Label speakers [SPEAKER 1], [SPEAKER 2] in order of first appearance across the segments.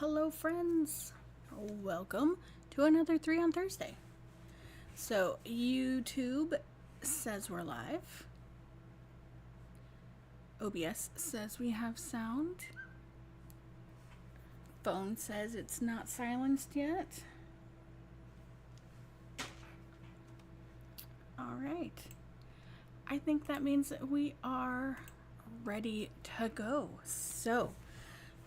[SPEAKER 1] Hello friends, welcome to another 3 on Thursday. So YouTube says we're live. OBS says we have sound. Phone says it's not silenced yet. Alright, I think that means that we are ready to go. So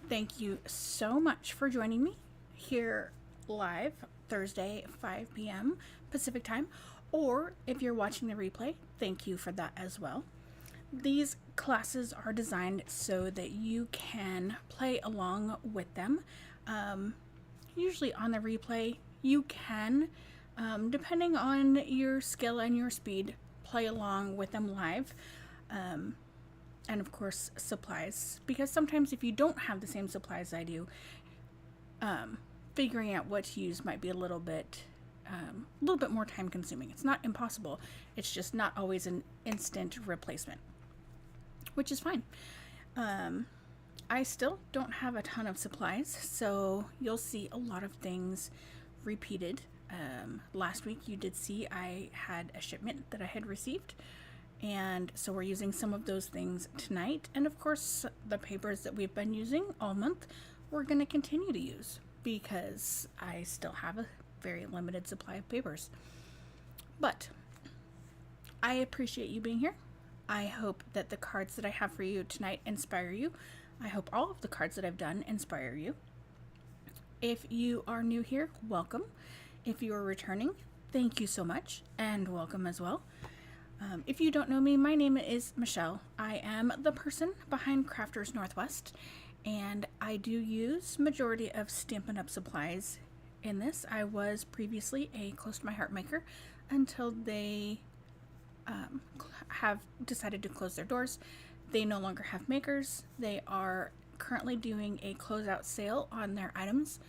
[SPEAKER 1] thank you so much for joining me here live Thursday, 5 p.m. Pacific time, or if you're watching the replay, thank you for that as well. These classes are designed so that you can play along with them. Usually on the replay, you can, depending on your skill and your speed, play along with them live. And of course supplies, because sometimes if you don't have the same supplies I do, figuring out what to use might be a little bit more time consuming. It's not impossible, it's just not always an instant replacement, which is fine. I still don't have a ton of supplies, so you'll see a lot of things repeated. Last week you did see I had a shipment that I had received, and so we're using some of those things tonight. And of course, the papers that we've been using all month, we're going to continue to use because I still have a very limited supply of papers. But I appreciate you being here. I hope that the cards that I have for you tonight inspire you. I hope all of the cards that I've done inspire you. If you are new here, welcome. If you are returning, thank you so much, and welcome as well. If you don't know me, my name is Michelle. I am the person behind Crafters Northwest, and I do use majority of Stampin' Up! Supplies in this. I was previously a Close to My Heart maker until they have decided to close their doors. They no longer have makers. They are currently doing a closeout sale on their items.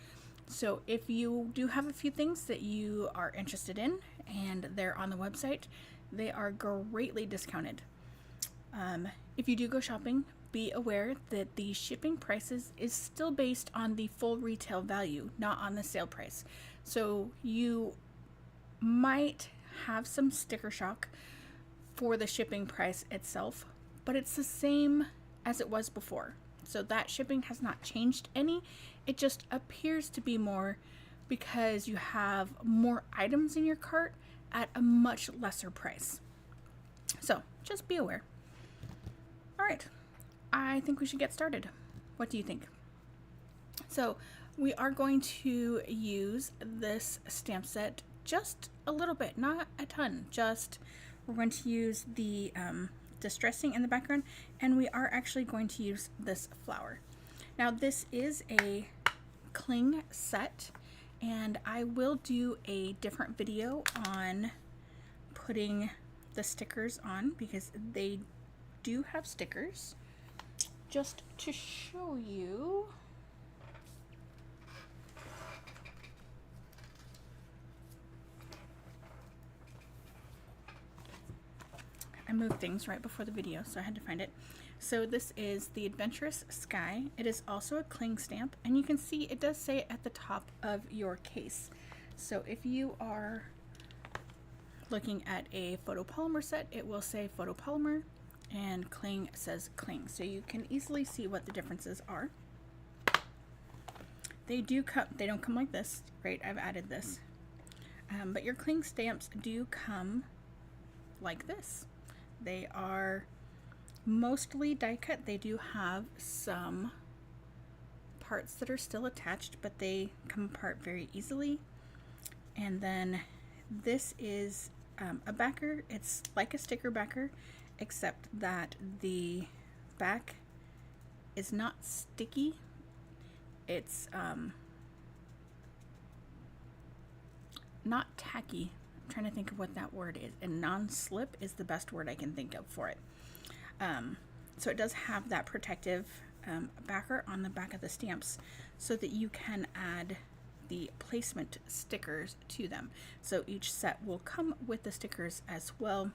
[SPEAKER 1] So if you do have a few things that you are interested in and they're on the website, they are greatly discounted. If you do go shopping, be aware that the shipping prices is still based on the full retail value, not on the sale price. So you might have some sticker shock for the shipping price itself, but it's the same as it was before. So that shipping has not changed any. It just appears to be more because you have more items in your cart at a much lesser price. So just be aware. All right, I think we should get started. What do you think? So we are going to use this stamp set just a little bit, not a ton. Just we're going to use the distressing in the background, and we are actually going to use this flower. Now this is a cling set, and I will do a different video on putting the stickers on because they do have stickers. Just to show you, I moved things right before the video, so I had to find it. So this is the Adventurous Sky. It is also a cling stamp, and you can see it does say it at the top of your case. So if you are looking at a photopolymer set, it will say photopolymer, and cling says cling. So you can easily see what the differences are. They don't come like this, right? I've added this. But your cling stamps do come like this. They are mostly die cut. They do have some parts that are still attached, but they come apart very easily. And then this is a backer. It's like a sticker backer, except that the back is not sticky. It's not tacky. I'm trying to think of what that word is. And non-slip is the best word I can think of for it. So it does have that protective backer on the back of the stamps so that you can add the placement stickers to them. So each set will come with the stickers as well.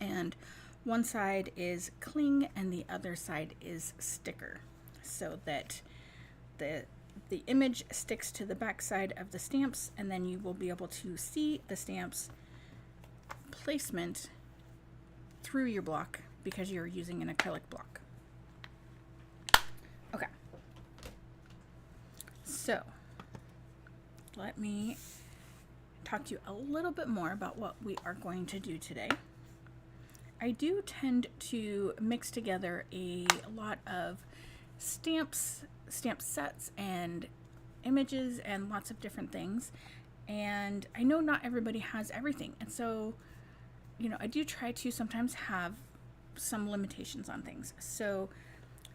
[SPEAKER 1] And one side is cling and the other side is sticker, so that The image sticks to the back side of the stamps, and then you will be able to see the stamps placement through your block because you're using an acrylic block. Okay. So let me talk to you a little bit more about what we are going to do today. I do tend to mix together a lot of stamp sets and images and lots of different things, and I know not everybody has everything, and so I do try to sometimes have some limitations on things. So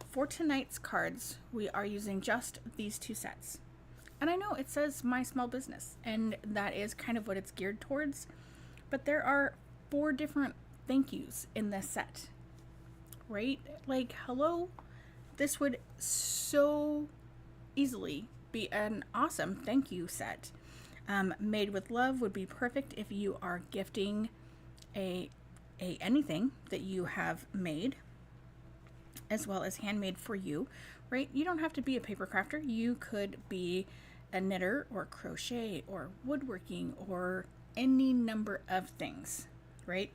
[SPEAKER 1] for tonight's cards, we are using just these 2 sets. And I know it says My Small Business, and that is kind of what it's geared towards, but there are 4 different thank yous in this set, right? Like, hello, this would so easily be an awesome thank you set. Made with Love would be perfect if you are gifting a anything that you have made, as well as handmade for you, right? You don't have to be a paper crafter. You could be a knitter or crochet or woodworking or any number of things, right?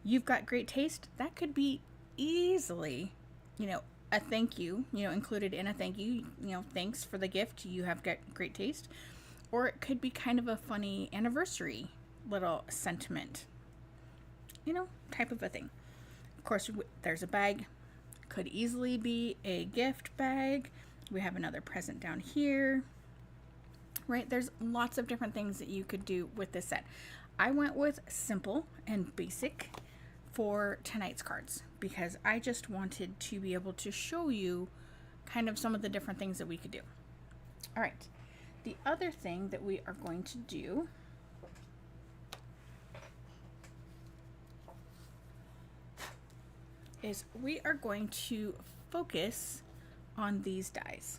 [SPEAKER 1] You've got great taste. That could be easily, a thank you, included in a thank you, thanks for the gift. You have got great taste. Or it could be kind of a funny anniversary little sentiment, type of a thing. Of course, there's a bag. Could easily be a gift bag. We have another present down here, right? There's lots of different things that you could do with this set. I went with simple and basic for tonight's cards because I just wanted to be able to show you kind of some of the different things that we could do. All right. The other thing that we are going to do is we are going to focus on these dies.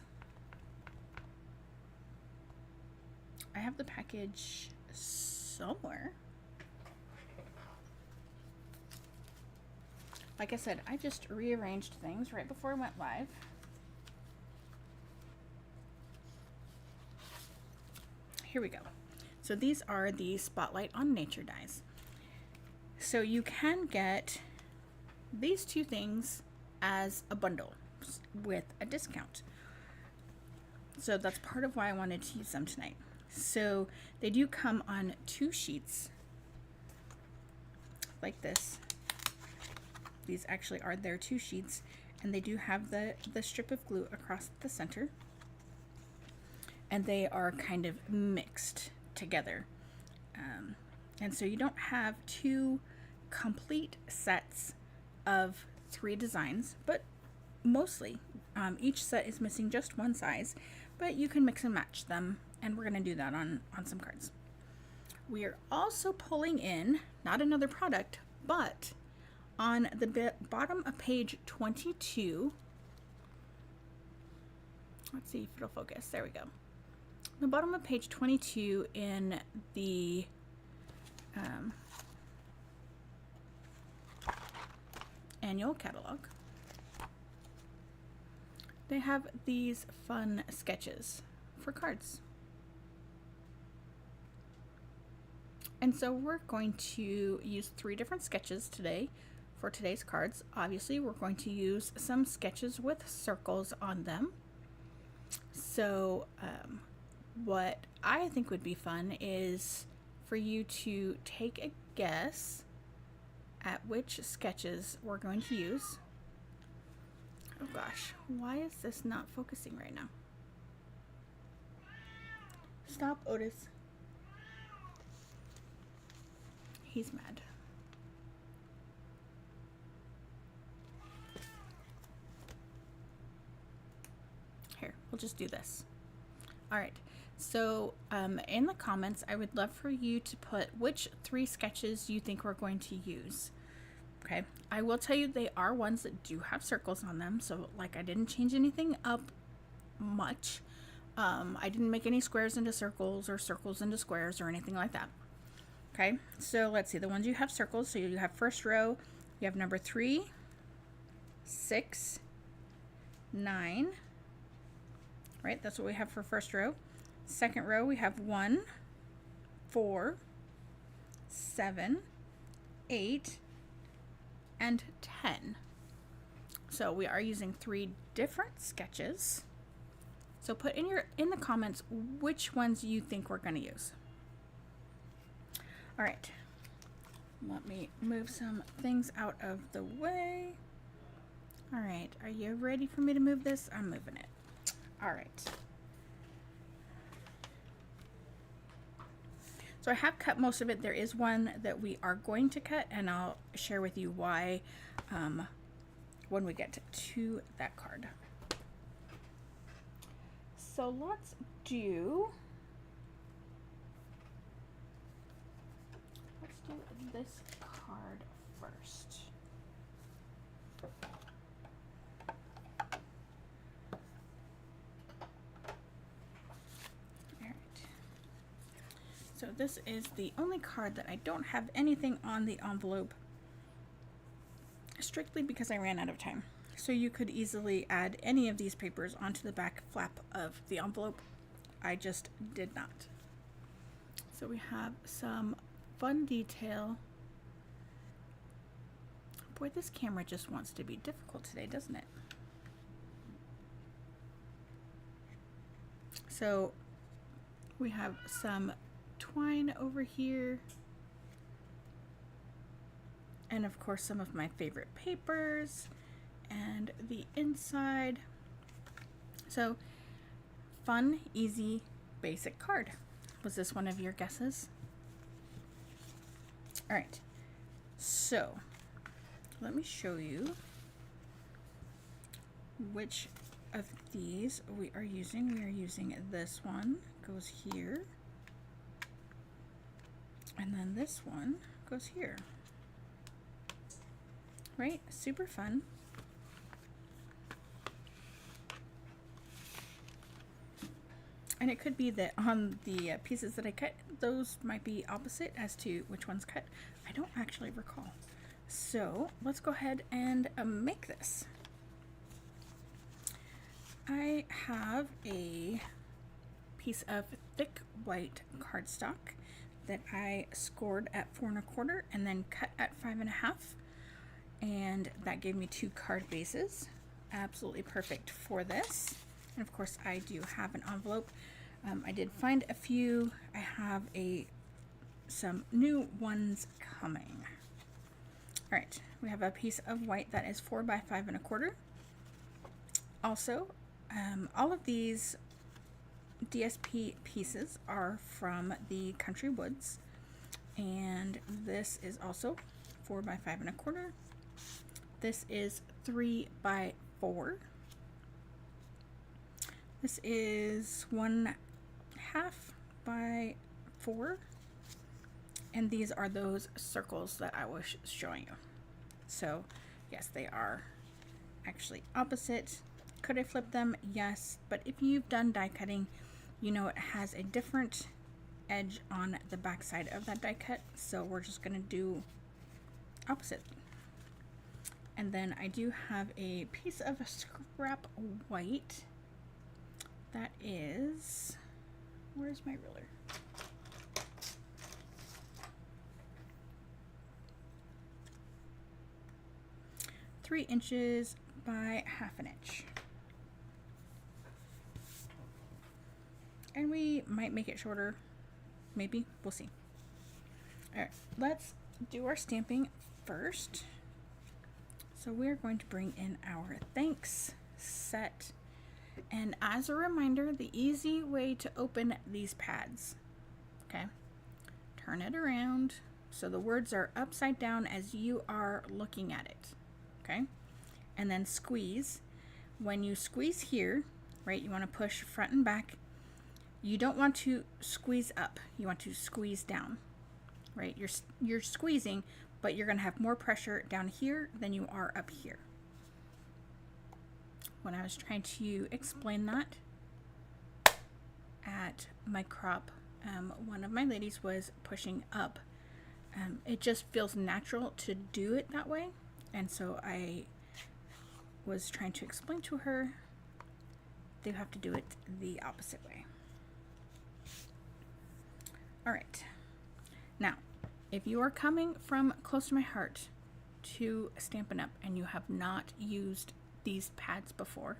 [SPEAKER 1] I have the package somewhere. Like I said, I just rearranged things right before I went live. Here we go. So these are the Spotlight on Nature dies. So you can get these 2 things as a bundle with a discount. So that's part of why I wanted to use them tonight. So they do come on 2 sheets like this. These actually are their 2 sheets, and they do have the strip of glue across the center. And they are kind of mixed together. And so you don't have 2 complete sets of 3 designs, but mostly each set is missing just 1 size, but you can mix and match them, and we're going to do that on some cards. We are also pulling in, not another product, but on the bottom of page 22, let's see if it'll focus, there we go. The bottom of page 22 in the annual catalog, they have these fun sketches for cards. And so we're going to use 3 different sketches today for today's cards. Obviously, we're going to use some sketches with circles on them. So what I think would be fun is for you to take a guess at which sketches we're going to use. Oh gosh, why is this not focusing right now? Stop, Otis. He's mad. Here, we'll just do this. All right. So in the comments, I would love for you to put which 3 sketches you think we're going to use. Okay. I will tell you they are ones that do have circles on them. So like I didn't change anything up much. I didn't make any squares into circles or circles into squares or anything like that. Okay. So let's see the ones you have circles. So you have first row, you have number 3, 6, 9, right? That's what we have for first row. Second row, we have 1, 4, 7, 8, and 10. So we are using 3 different sketches. So put in the comments which ones you think we're going to use. All right. Let me move some things out of the way. All right. Are you ready for me to move this? I'm moving it. All right. So I have cut most of it. There is one that we are going to cut, and I'll share with you why when we get to that card. So let's do this card first. Alright. So this is the only card that I don't have anything on the envelope, strictly because I ran out of time. So you could easily add any of these papers onto the back flap of the envelope. I just did not. So we have some fun detail. Boy, this camera just wants to be difficult today, doesn't it? So we have some twine over here. And of course some of my favorite papers and the inside. So fun, easy, basic card. Was this one of your guesses? All right, so let me show you which of these we are using. We are using this one, goes here, and then this one goes here. Right? Super fun. And it could be that on the pieces that I cut, those might be opposite as to which one's cut. I don't actually recall. So let's go ahead and make this. I have a piece of thick white cardstock that I scored at 4 1/4 and then cut at 5 1/2. And that gave me 2 card bases. Absolutely perfect for this. And of course I do have an envelope. I did find a few. I have some new ones coming. All right, we have a piece of white that is 4 by 5 1/4. Also, all of these DSP pieces are from the Country Woods, and this is also 4 by 5 1/4. This is 3 by 4. This is 1/2 by 4. And these are those circles that I was showing you. So yes, they are actually opposite. Could I flip them? Yes. But if you've done die cutting, you know it has a different edge on the back side of that die cut. So we're just going to do opposite. And then I do have a piece of scrap white that is, where's my ruler? Three inches by 1/2 inch. And we might make it shorter, maybe, we'll see. All right, let's do our stamping first. So we're going to bring in our thanks set. And as a reminder, the easy way to open these pads, okay, turn it around so the words are upside down as you are looking at it, okay, and then squeeze. When you squeeze here, right, you want to push front and back. You don't want to squeeze up, you want to squeeze down, right? You're squeezing, but you're going to have more pressure down here than you are up here. When I was trying to explain that at my crop, one of my ladies was pushing up. It just feels natural to do it that way, and so I was trying to explain to her they have to do it the opposite way. All right. Now, if you are coming from Close to My Heart to Stampin' Up! And you have not used these pads before,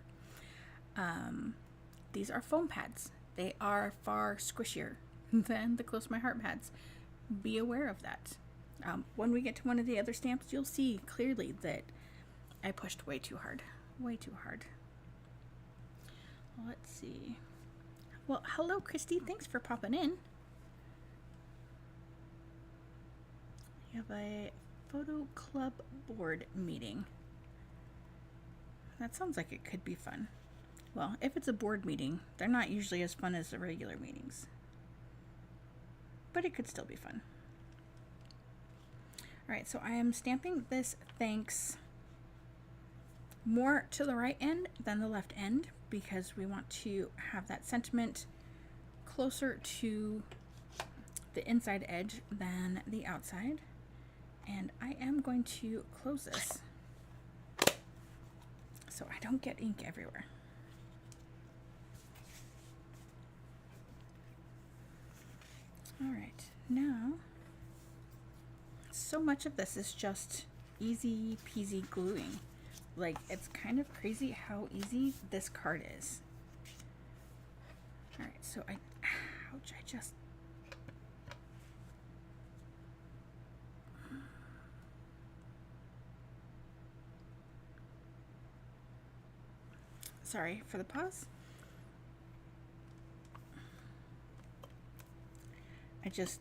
[SPEAKER 1] these are foam pads. They are far squishier than the Close to My Heart pads. Be aware of that. When we get to one of the other stamps, you'll see clearly that I pushed way too hard. Way too hard. Let's see. Well, hello, Christy. Thanks for popping in. We have a photo club board meeting. That sounds like it could be fun. Well, if it's a board meeting, they're not usually as fun as the regular meetings. But it could still be fun. Alright, so I am stamping this thanks more to the right end than the left end because we want to have that sentiment closer to the inside edge than the outside. And I am going to close this so I don't get ink everywhere. Alright, now so much of this is just easy peasy gluing. Like, it's kind of crazy how easy this card is. Alright, so ouch, I just... Sorry for the pause. I just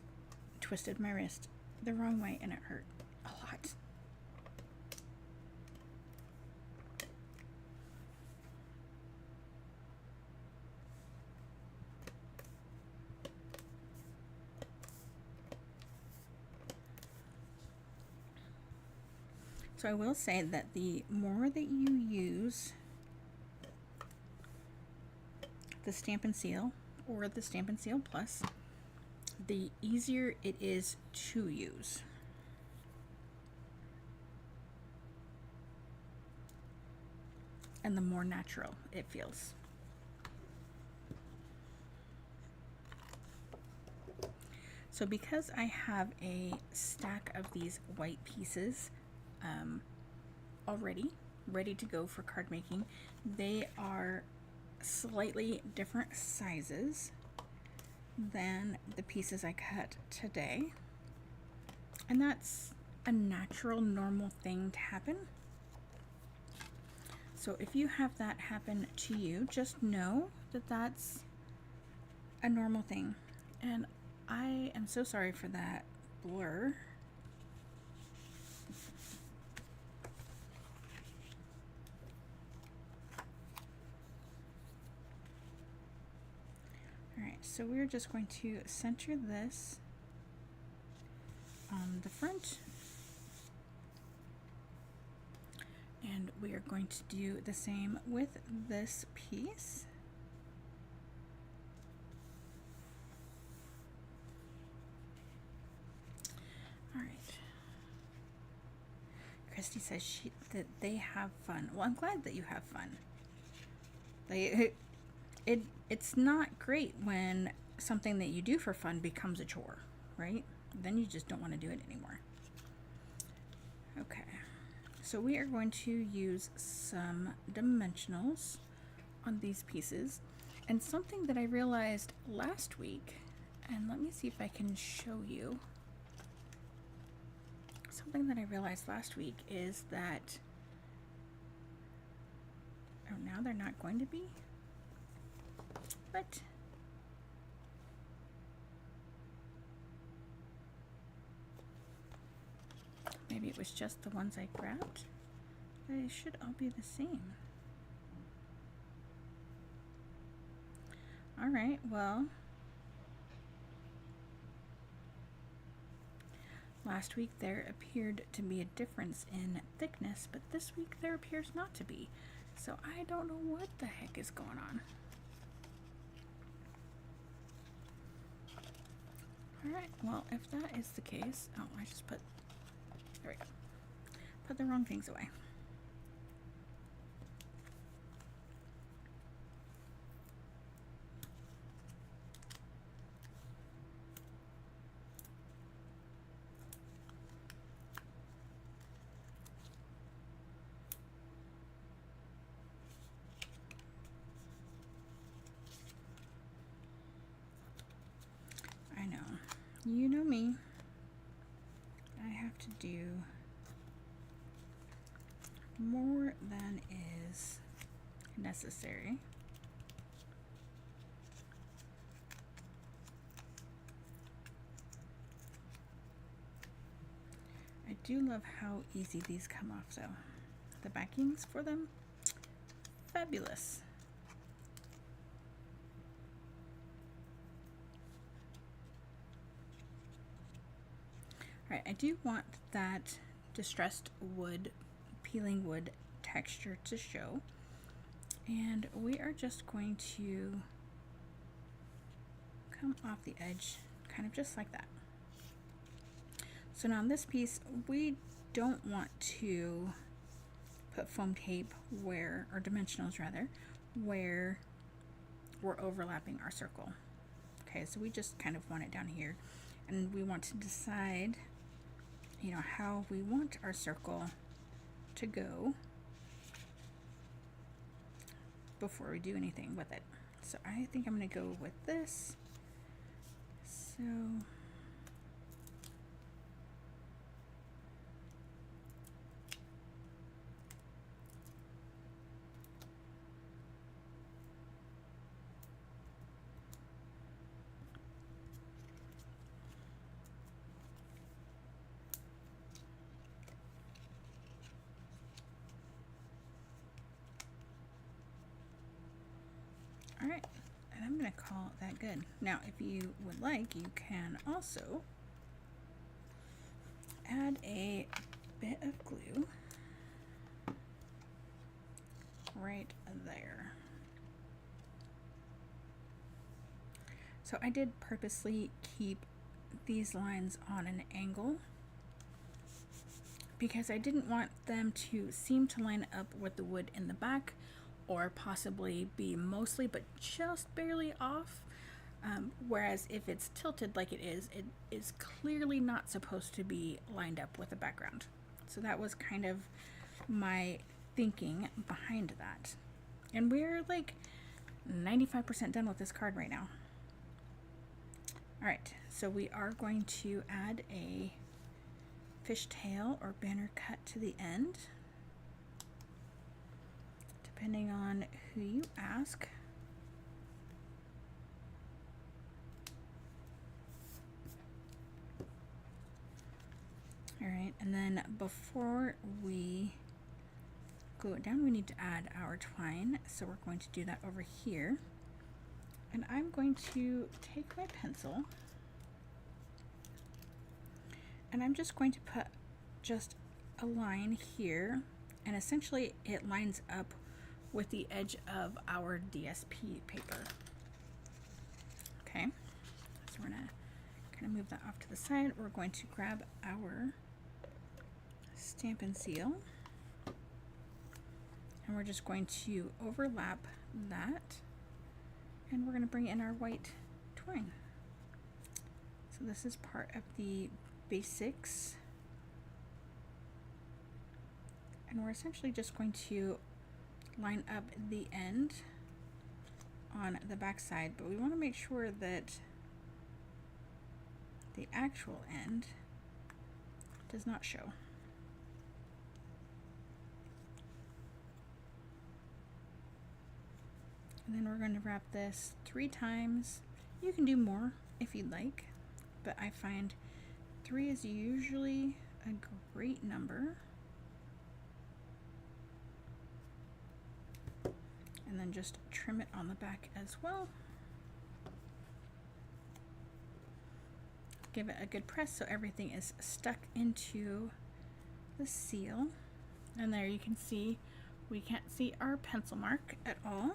[SPEAKER 1] twisted my wrist the wrong way and it hurt a lot. So I will say that the more that you use the Stampin' Seal or the Stampin' Seal Plus, the easier it is to use. And the more natural it feels. So because I have a stack of these white pieces already ready to go for card making, they are slightly different sizes than the pieces I cut today, and that's a natural, normal thing to happen. So if you have that happen to you, just know that that's a normal thing. And I am so sorry for that blur. Alright, so we're just going to center this on the front, and we are going to do the same with this piece. Alright. Christy says that they have fun. Well, I'm glad that you have fun. It's not great when something that you do for fun becomes a chore, right? Then you just don't want to do it anymore. Okay, so we are going to use some dimensionals on these pieces. And something that I realized last week, and let me see if I can show you. Something that I realized last week is that, oh, now they're not going to be? But maybe it was just the ones I grabbed. They should all be the same. Alright, well, last week there appeared to be a difference in thickness, but this week there appears not to be. So I don't know what the heck is going on. Alright, well, if that is the case, oh, I just put, there we go, put the wrong things away. You know me. I have to do more than is necessary. I do love how easy these come off though. The backings for them, fabulous. All right, I do want that distressed wood, peeling wood texture to show. And we are just going to come off the edge, kind of just like that. So now on this piece, we don't want to put foam tape where, or dimensionals rather, where we're overlapping our circle. Okay, so we just kind of want it down here, and we want to decide, you know, how we want our circle to go before we do anything with it. So I think I'm going to go with this. So all right, and I'm going to call that good. Now, if you would like, you can also add a bit of glue right there. So I did purposely keep these lines on an angle because I didn't want them to seem to line up with the wood in the back, or possibly be mostly but just barely off. Whereas if it's tilted like it is clearly not supposed to be lined up with the background. So that was kind of my thinking behind that. And we're like 95% done with this card right now. All right, so we are going to add a fishtail or banner cut to the end, depending on who you ask. All right, and then before we glue it down, we need to add our twine. So we're going to do that over here. And I'm going to take my pencil and I'm just going to put just a line here, and essentially it lines up with the edge of our DSP paper. Okay, so we're gonna kind of move that off to the side. We're going to grab our Stampin' Seal, and we're just going to overlap that, and we're going to bring in our white twine. So this is part of the basics, and we're essentially just going to line up the end on the back side, but we want to make sure that the actual end does not show. And then we're going to wrap this 3 times. You can do more if you'd like, but I find 3 is usually a great number. And then just trim it on the back as well. Give it a good press so everything is stuck into the seal. And there you can see, we can't see our pencil mark at all.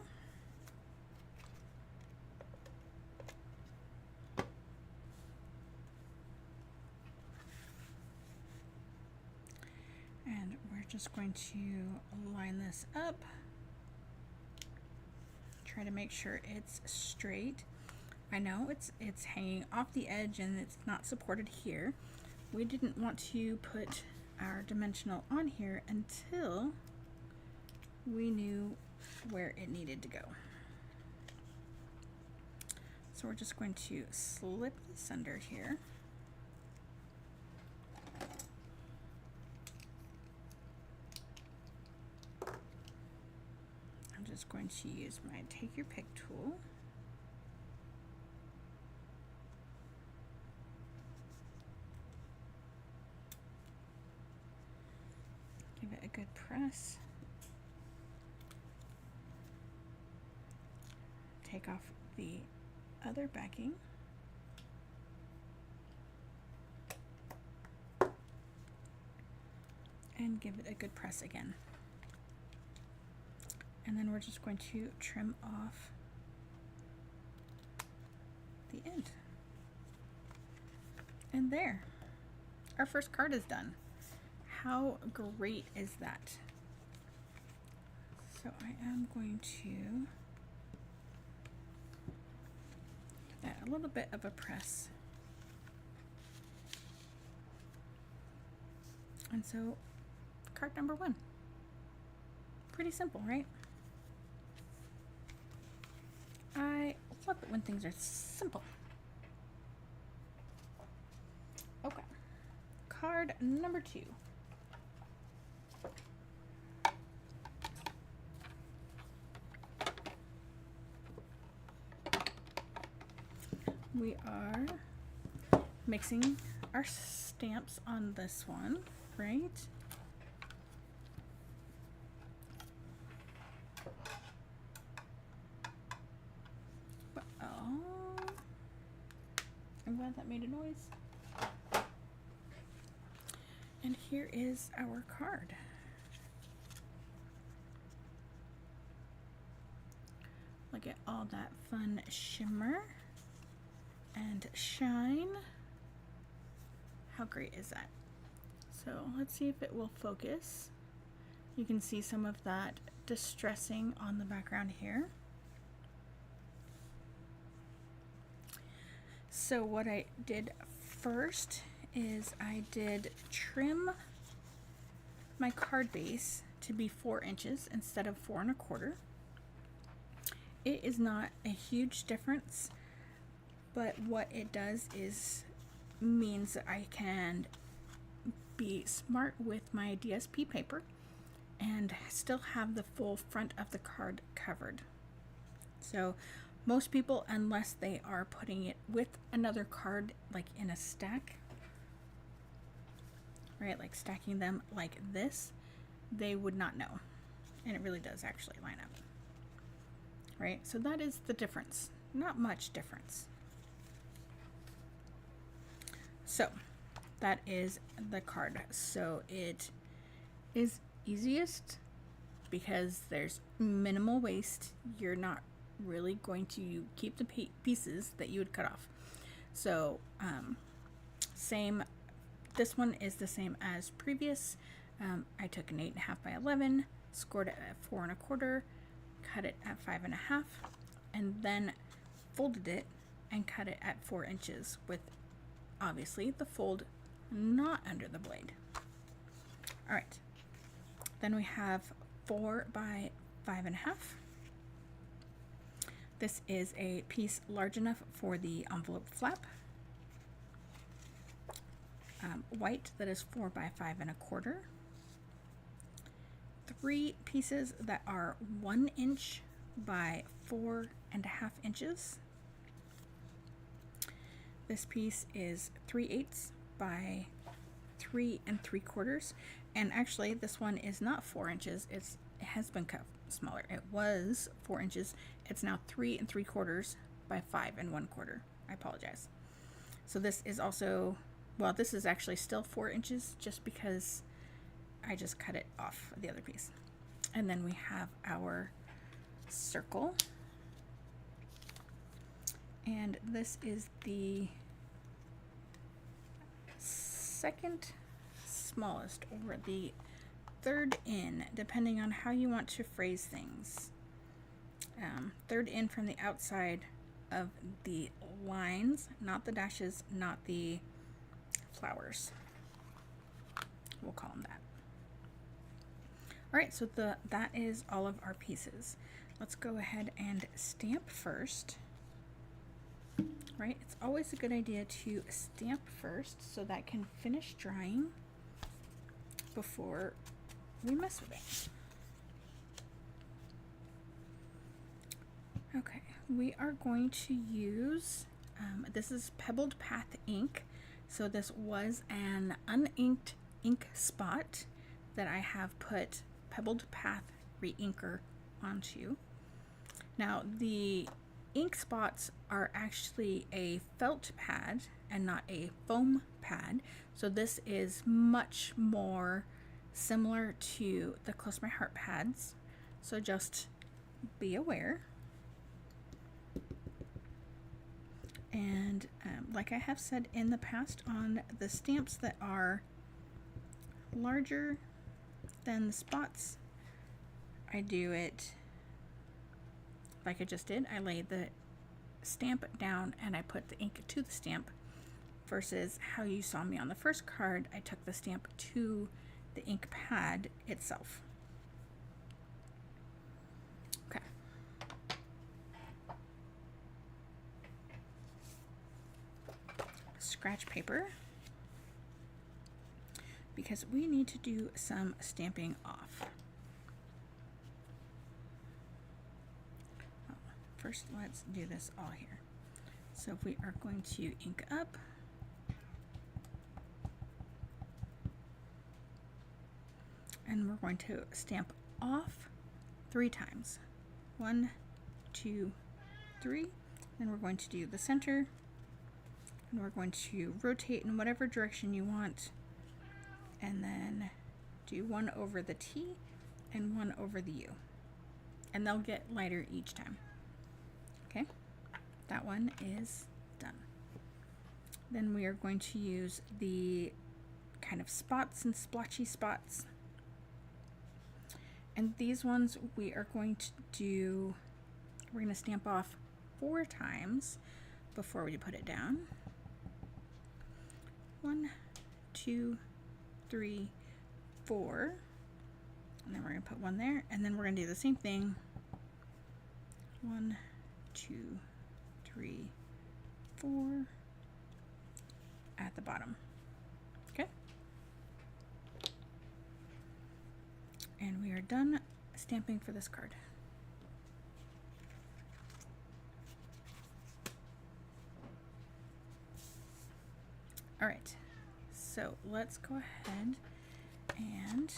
[SPEAKER 1] And we're just going to line this up. Try to make sure it's straight. I know it's hanging off the edge and it's not supported here. We didn't want to put our dimensional on here until we knew where it needed to go. So we're just going to slip this under here. just going to use my Take Your Pick tool. Give it a good press. Take off the other backing. And give it a good press again. And then we're just going to trim off the end. And there, our first card is done. How great is that? So I am going to give that a little bit of a press. And so, card number 1. Pretty simple, right? I love it when things are simple. Okay. Card number 2. We are mixing our stamps on this one, right? I'm glad that made a noise. And here is our card. Look at all that fun shimmer and shine. How great is that? So let's see if it will focus. You can see some of that distressing on the background here. So what I did first is I did trim my card base to be 4 inches instead of 4 1/4. It is not a huge difference, but what it does is means that I can be smart with my DSP paper and still have the full front of the card covered. So most people, unless they are putting it with another card, like in a stack, right, like stacking them like this, they would not know. And it really does actually line up, right? So that is the difference. Not much difference. So that is the card. So it is easiest because there's minimal waste. You're not really going to keep the pieces that you would cut off. So same, this one is the same as previous. I took an 8.5 by 11, scored it at 4 1/4, cut it at 5 1/2, and then folded it and cut it at 4 inches with obviously the fold not under the blade. All right, then we have 4 by 5 1/2. This is a piece large enough for the envelope flap. White that is 4 by 5 1/4. 3 pieces that are 1 inch by 4 1/2 inches. This piece is 3/8 by 3 3/4, and actually this one is not 4 inches. It has been cut smaller. It was 4 inches. It's now 3 3/4 by 5 1/4. I apologize. So this is also, well, this is actually still 4 inches just because I just cut it off the other piece. And then we have our circle. And this is the second smallest, or the third in, depending on how you want to phrase things. Third in from the outside of the lines, not the dashes, not the flowers. We'll call them that. All right, so that is all of our pieces. Let's go ahead and stamp first. Right, it's always a good idea to stamp first so that can finish drying before we mess with it. Okay, we are going to use, this is Pebbled Path ink. So this was an uninked ink spot that I have put Pebbled Path Reinker onto. Now the ink spots are actually a felt pad and not a foam pad. So this is much more similar to the Close My Heart pads. So just be aware. And like I have said in the past, on the stamps that are larger than the spots, I do it like I just did. I lay the stamp down and I put the ink to the stamp, versus how you saw me on the first card. I took the stamp to the ink pad itself. Okay. Scratch paper, because we need to do some stamping off. First, let's do this all here. So we are going to ink up, and we're going to stamp off 3 times. 1, 2, 3. Then we're going to do the center, and we're going to rotate in whatever direction you want, and then do 1 over the T and 1 over the U, and they'll get lighter each time. Okay, that one is done. Then we are going to use the kind of spots and splotchy spots, and these ones we are going to do, we're going to stamp off 4 times before we put it down. 1, 2, 3, 4, and then we're going to put 1 there, and then we're going to do the same thing. 1, 2, 3, 4 at the bottom. Okay, and we are done stamping for this card. All right, so let's go ahead and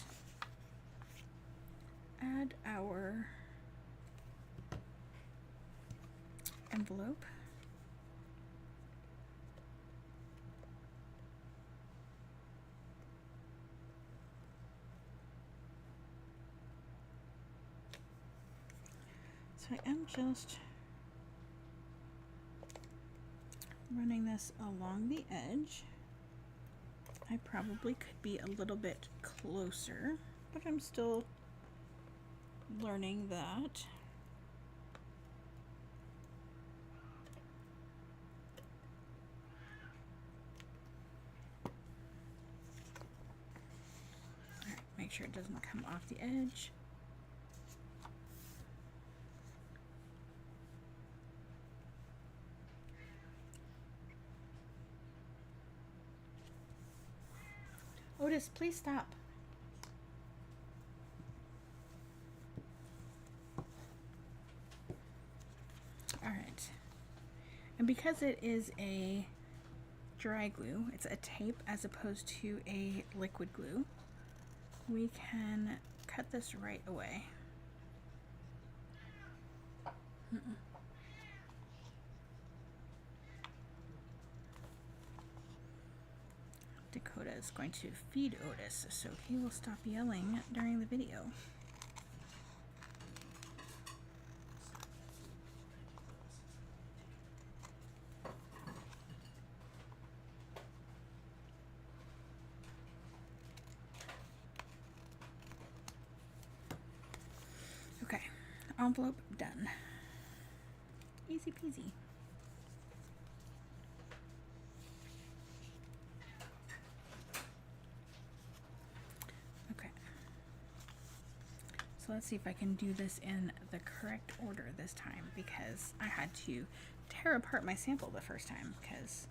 [SPEAKER 1] add our envelope. So I am just running this along the edge. I probably could be a little bit closer, but I'm still learning that. All right, make sure it doesn't come off the edge. Otis, please stop. All right. And because it is a dry glue, it's a tape as opposed to a liquid glue, we can cut this right away. Dakota is going to feed Otis, so he will stop yelling during the video. Okay, envelope done. Easy peasy. So let's see if I can do this in the correct order this time, because I had to tear apart my sample the first time because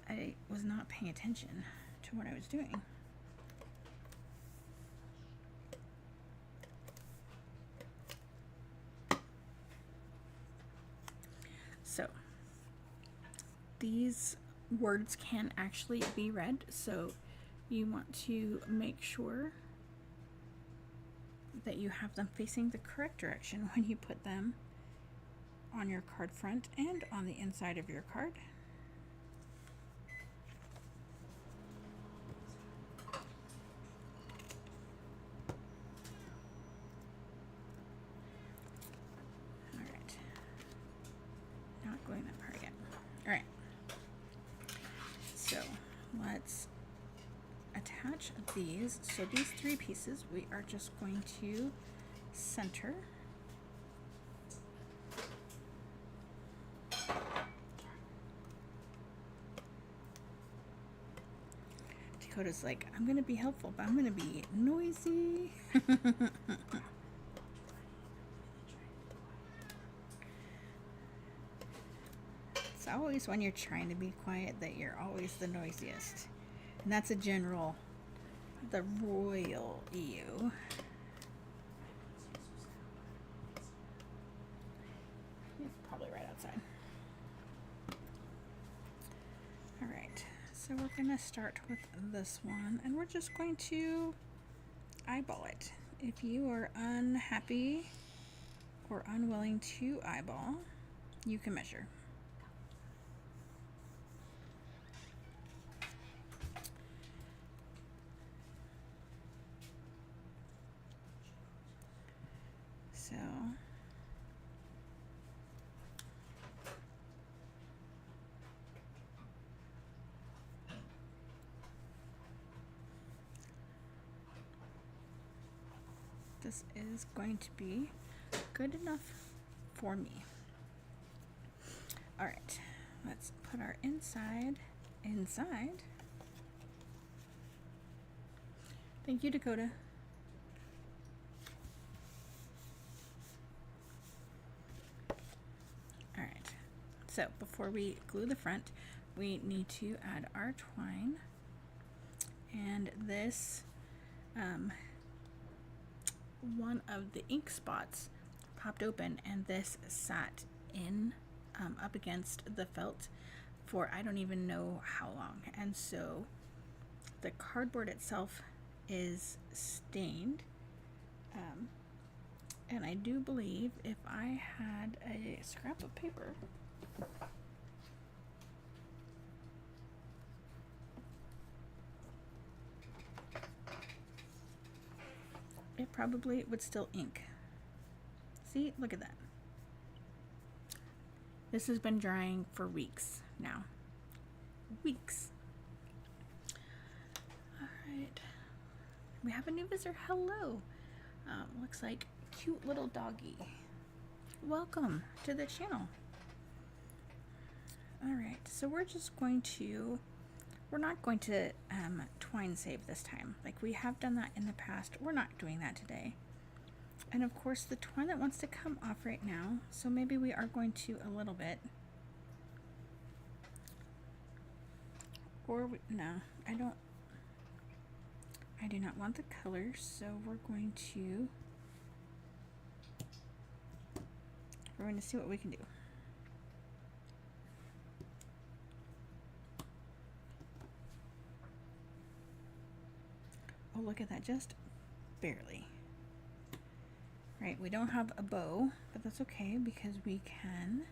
[SPEAKER 1] I was not paying attention to what I was doing. So these words can actually be read, so you want to make sure that you have them facing the correct direction when you put them on your card front and on the inside of your card. All right, not going that part yet. All right, so let's attach these. So these 3 pieces we are just going to center. Dakota's like, I'm gonna be helpful, but I'm gonna be noisy. It's always when you're trying to be quiet that you're always the noisiest. And that's a general, the royal you. He's probably right outside. All right, so we're gonna start with this one, and we're just going to eyeball it. If you are unhappy or unwilling to eyeball, you can measure. So this is going to be good enough for me. All right, let's put our inside. Thank you, Dakota. All right, so before we glue the front, we need to add our twine, and this one of the ink spots popped open, and this sat in up against the felt for I don't even know how long, and so the cardboard itself is stained, and I do believe if I had a scrap of paper, it probably would still ink. See, look at that. This has been drying for weeks now. Weeks. All right. We have a new visitor. Hello. Looks like cute little doggy. Welcome to the channel. All right. So we're not going to twine save this time. Like we have done that in the past. We're not doing that today. And of course the twine that wants to come off right now, so maybe we are going to a little bit. Or no, I do not want the color, so we're going to see what we can do. Oh, look at that, just barely. Right, we don't have a bow, but that's okay because we can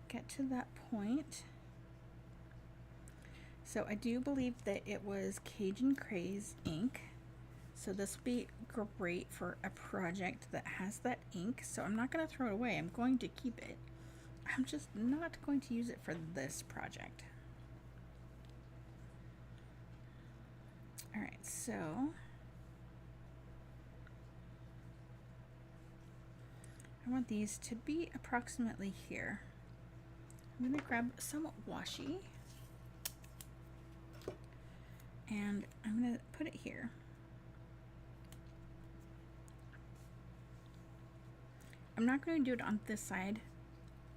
[SPEAKER 1] get to that point. So I do believe that it was Cajun Craze ink. So this will be great for a project that has that ink. So I'm not going to throw it away. I'm going to keep it. I'm just not going to use it for this project. All right, so I want these to be approximately here. I'm going to grab some washi and I'm going to put it here. I'm not going to do it on this side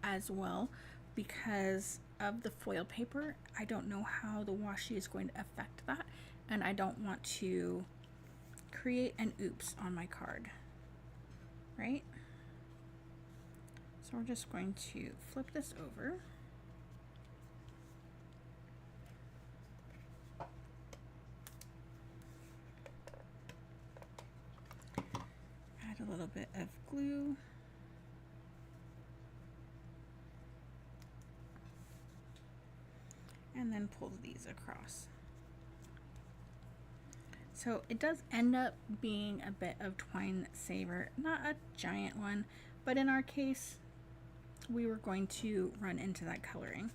[SPEAKER 1] as well because of the foil paper. I don't know how the washi is going to affect that, and I don't want to create an oops on my card, right? So So we're just going to flip this over. Add a little bit of glue. And then pull these across. So it does end up being a bit of twine saver, not a giant one, but in our case, we were going to run into that coloring,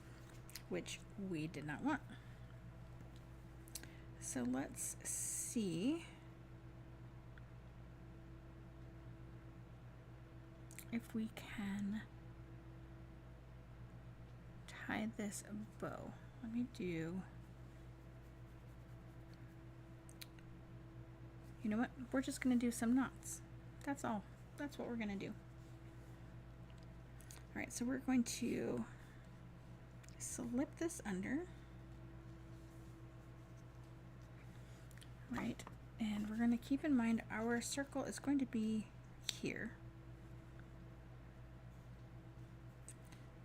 [SPEAKER 1] which we did not want. So let's see if we can tie this bow. Let me do, you know what? We're just gonna do some knots. That's all. That's what we're gonna do. All right, so we're going to slip this under. Right, and we're gonna keep in mind our circle is going to be here.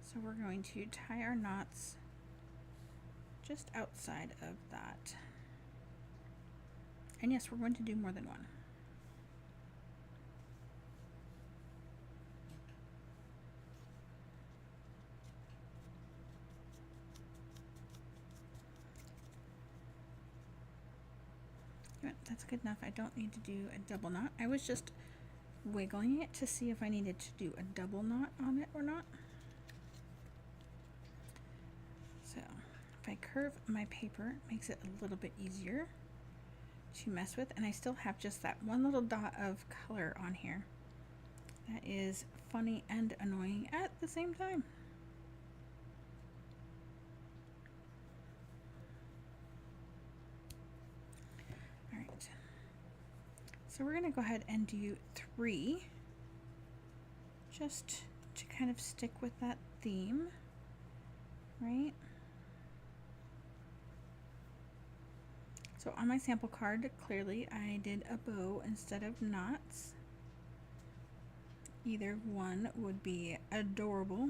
[SPEAKER 1] So we're going to tie our knots just outside of that. And yes, we're going to do more than one. That's good enough. I don't need to do a double knot. I was just wiggling it to see if I needed to do a double knot on it or not. So if I curve my paper, it makes it a little bit easier to mess with, and I still have just that one little dot of color on here. That is funny and annoying at the same time. All right, so we're gonna go ahead and do 3, just to kind of stick with that theme, right? So on my sample card, clearly I did a bow instead of knots. Either one would be adorable.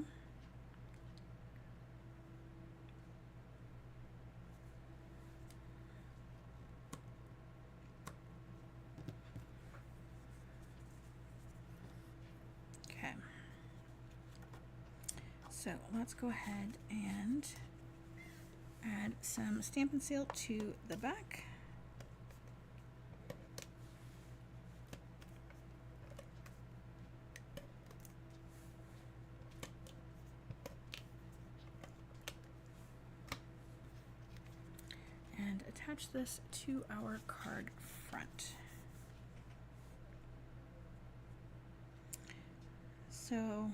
[SPEAKER 1] Okay. So let's go ahead and add some Stampin' Seal to the back. And attach this to our card front. So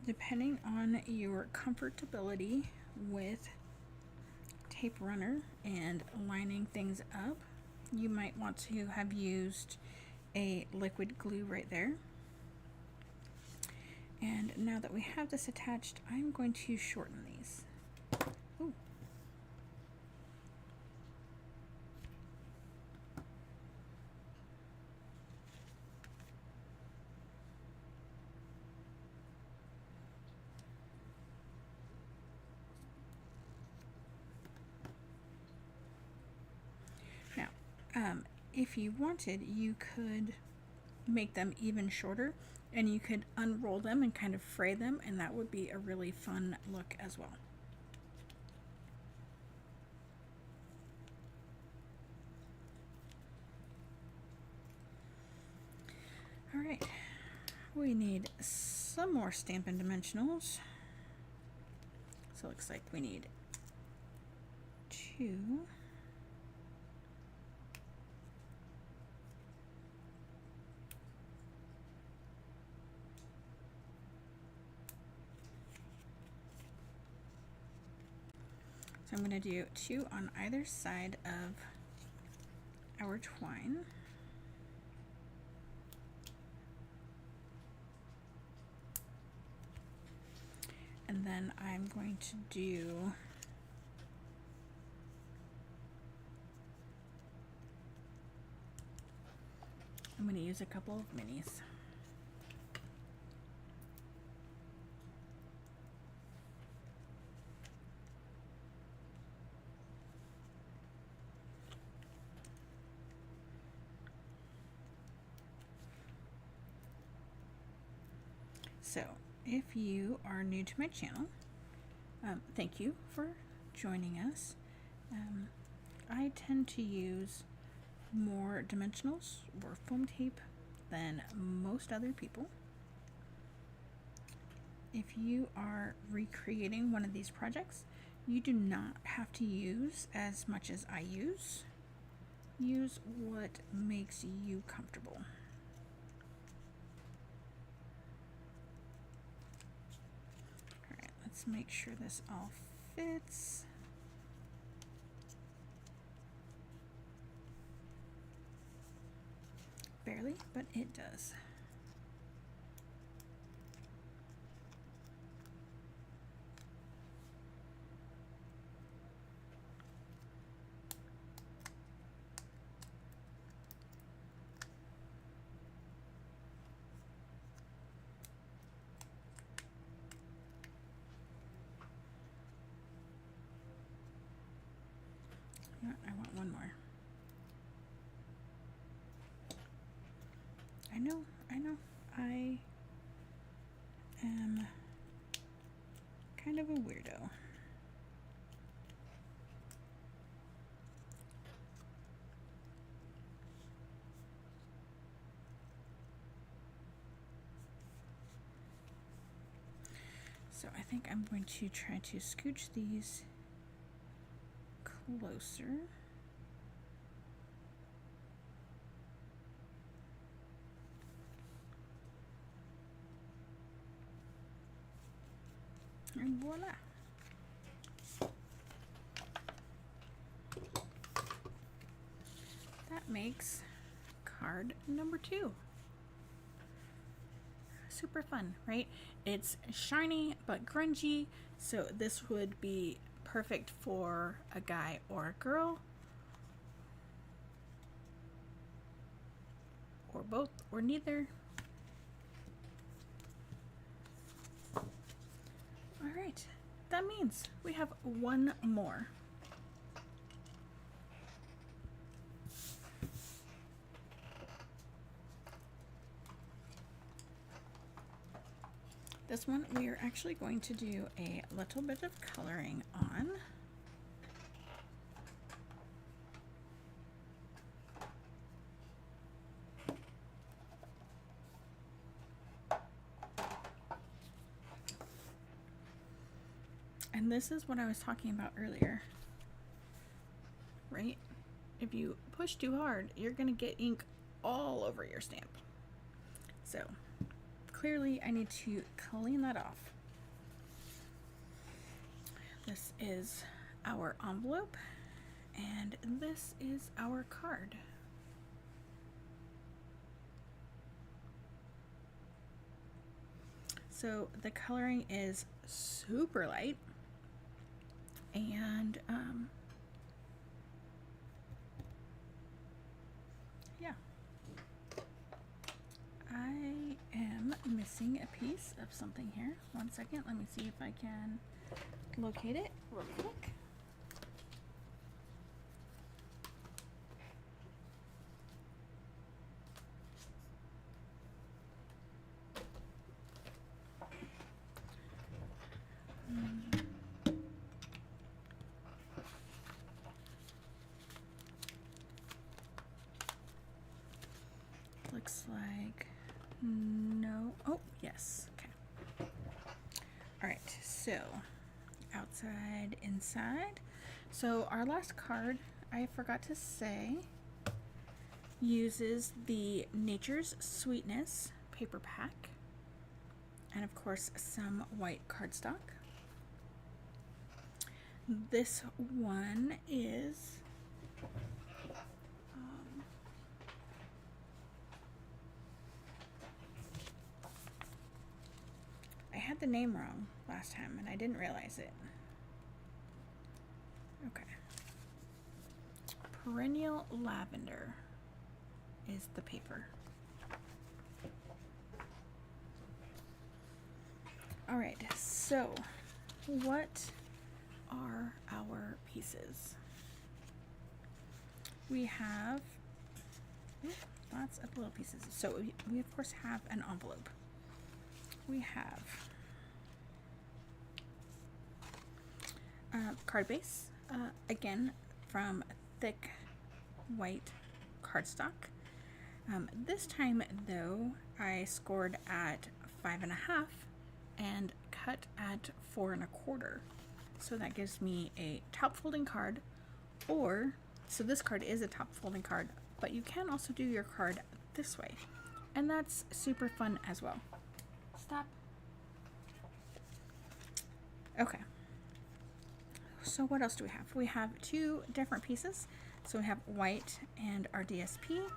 [SPEAKER 1] depending on your comfortability with tape runner and lining things up, you might want to have used a liquid glue right there. And now that we have this attached, I'm going to shorten these. Ooh. Now, if you wanted, you could make them even shorter, and you could unroll them and kind of fray them, and that would be a really fun look as well. All right, we need some more Stampin' Dimensionals. So it looks like we need 2. So I'm going to do 2 on either side of our twine. And then I'm going to do I'm going to use a couple of minis. So if you are new to my channel, thank you for joining us. I tend to use more dimensionals or foam tape than most other people. If you are recreating one of these projects, you do not have to use as much as I use. Use what makes you comfortable. Alright, let's make sure this all fits. Barely, but it does. I want one more. I know, I am kind of a weirdo. So I think I'm going to try to scooch these closer. And voila. That makes card number 2. Super fun, right? It's shiny but grungy, so this would be perfect for a guy or a girl, or both, or neither. All right, that means we have one more. This one we are actually going to do a little bit of coloring on. And this is what I was talking about earlier, right? If you push too hard, you're gonna get ink all over your stamp. So clearly I need to clean that off. This is our envelope, and this is our card. So the coloring is super light, and yeah, I am missing a piece of something here. One second, let me see if I can locate it real quick. Looks like no. Oh, yes. Okay. All right. So outside, inside. So our last card, I forgot to say, uses the Nature's Sweetness paper pack, and of course some white cardstock. This one is I had the name wrong last time and I didn't realize it. Okay. Perennial Lavender is the paper. All right, so what are our pieces? We have lots of little pieces. So we of course have an envelope. we have card base, again from thick white cardstock. This time though, I scored at 5.5 and cut at 4 1/4. So that gives me a top folding card, or, so this card is a top folding card, but you can also do your card this way. And that's super fun as well. Stop. Okay. So what else do we have? We have 2 different pieces. So we have white and our DSP.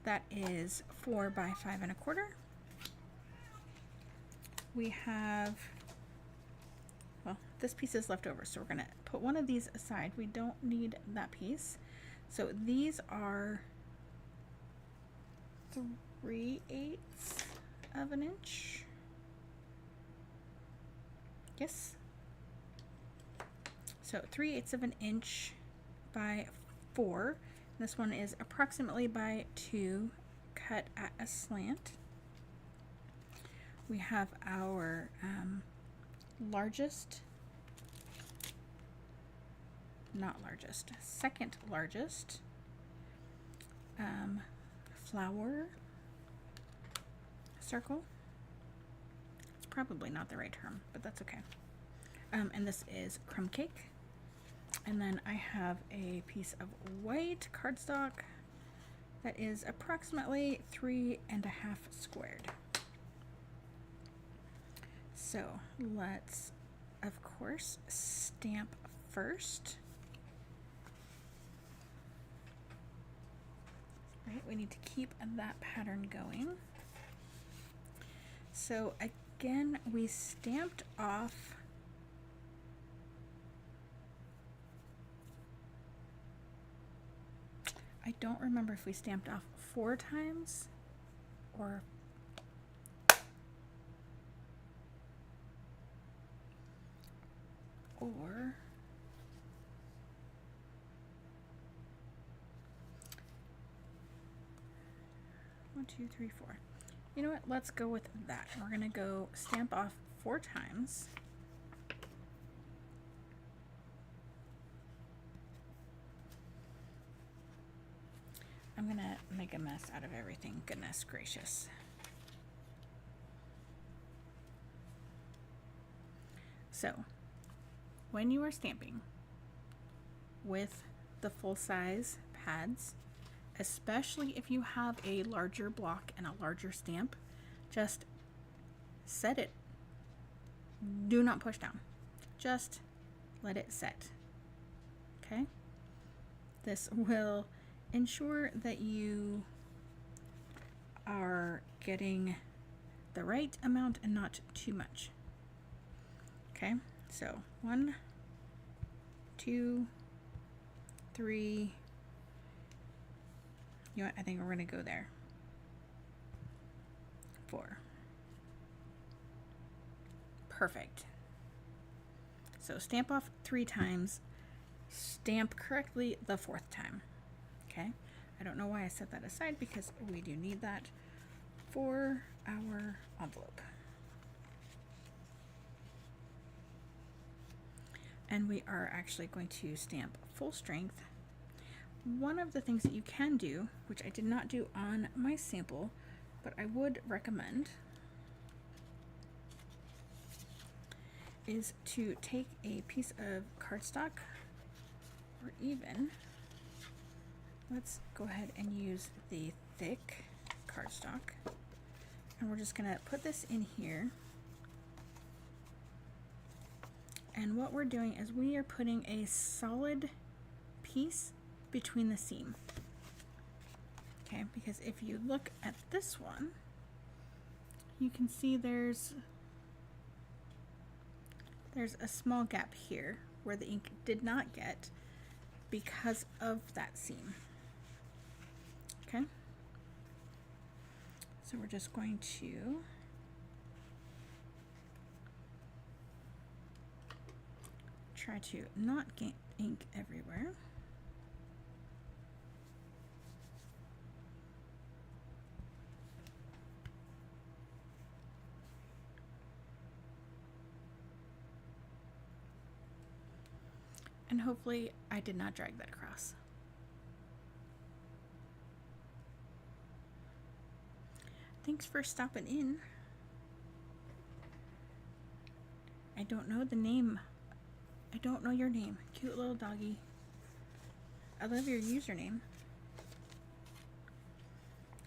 [SPEAKER 1] That is 4 by 5 1/4. We have, well, this piece is left over, so we're gonna put one of these aside. We don't need that piece. So these are 3/8 of an inch. Yes. So 3/8 of an inch by 4. This one is approximately by 2, cut at a slant. We have our second largest flower circle. It's probably not the right term, but that's okay. And this is crumb cake. And then I have a piece of white cardstock that is approximately 3.5 squared. So let's, of course, stamp first. Right, we need to keep that pattern going. So again, we stamped off I don't remember if we stamped off 4 times or or 1, 2, 3, 4. You know what? Let's go with that. We're gonna go stamp off 4 times. I'm gonna make a mess out of everything. Goodness gracious. So, when you are stamping with the full-size pads, especially if you have a larger block and a larger stamp, just set it. Do not push down. Just let it set. Okay? This will ensure that you are getting the right amount and not too much. Okay, so 1, 2, 3. You know what? I think we're gonna go there. 4. Perfect. So stamp off 3 times. Stamp correctly the 4th time. Okay, I don't know why I set that aside because we do need that for our envelope. And we are actually going to stamp full strength. One of the things that you can do, which I did not do on my sample, but I would recommend, is to take a piece of cardstock, or even, let's go ahead and use the thick cardstock, and we're just gonna put this in here. And what we're doing is we are putting a solid piece between the seam. Okay, because if you look at this one, you can see there's a small gap here where the ink did not get because of that seam. Okay, so we're just going to try to not get ink everywhere. And hopefully I did not drag that across. Thanks for stopping in. I don't know the name. I don't know your name. Cute little doggy. I love your username.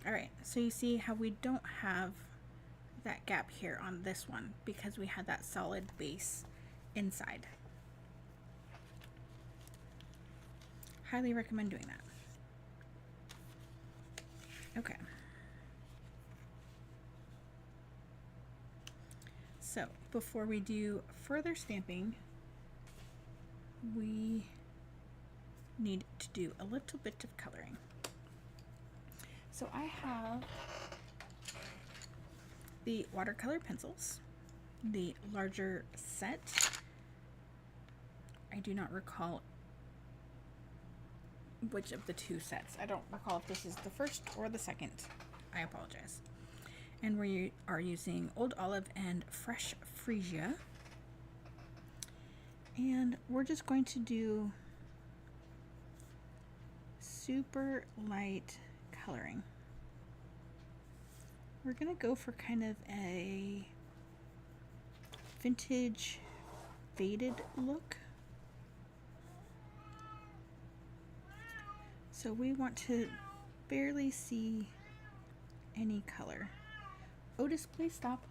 [SPEAKER 1] Alright, so you see how we don't have that gap here on this one because we had that solid base inside. Highly recommend doing that. Okay. So before we do further stamping, we need to do a little bit of coloring. So I have the watercolor pencils, the larger set. I do not recall which of the two sets. I don't recall if this is the first or the second. I apologize. And we are using Old Olive and Fresh Freesia. And we're just going to do super light coloring. We're gonna go for kind of a vintage faded look. So we want to barely see any color. Otis, please stop.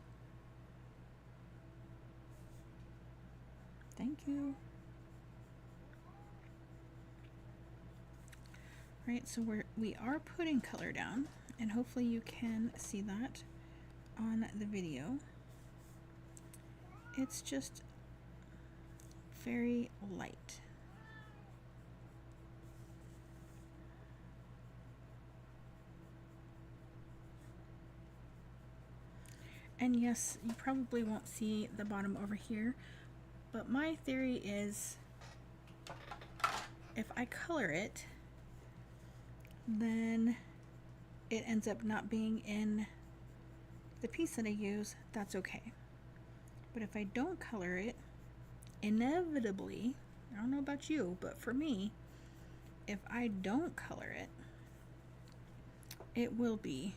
[SPEAKER 1] Thank you. Right, so we are putting color down, and hopefully you can see that on the video. It's just very light. And yes, you probably won't see the bottom over here, but my theory is if I color it, then it ends up not being in the piece that I use. That's okay. But if I don't color it, inevitably, I don't know about you, but for me, if I don't color it, it will be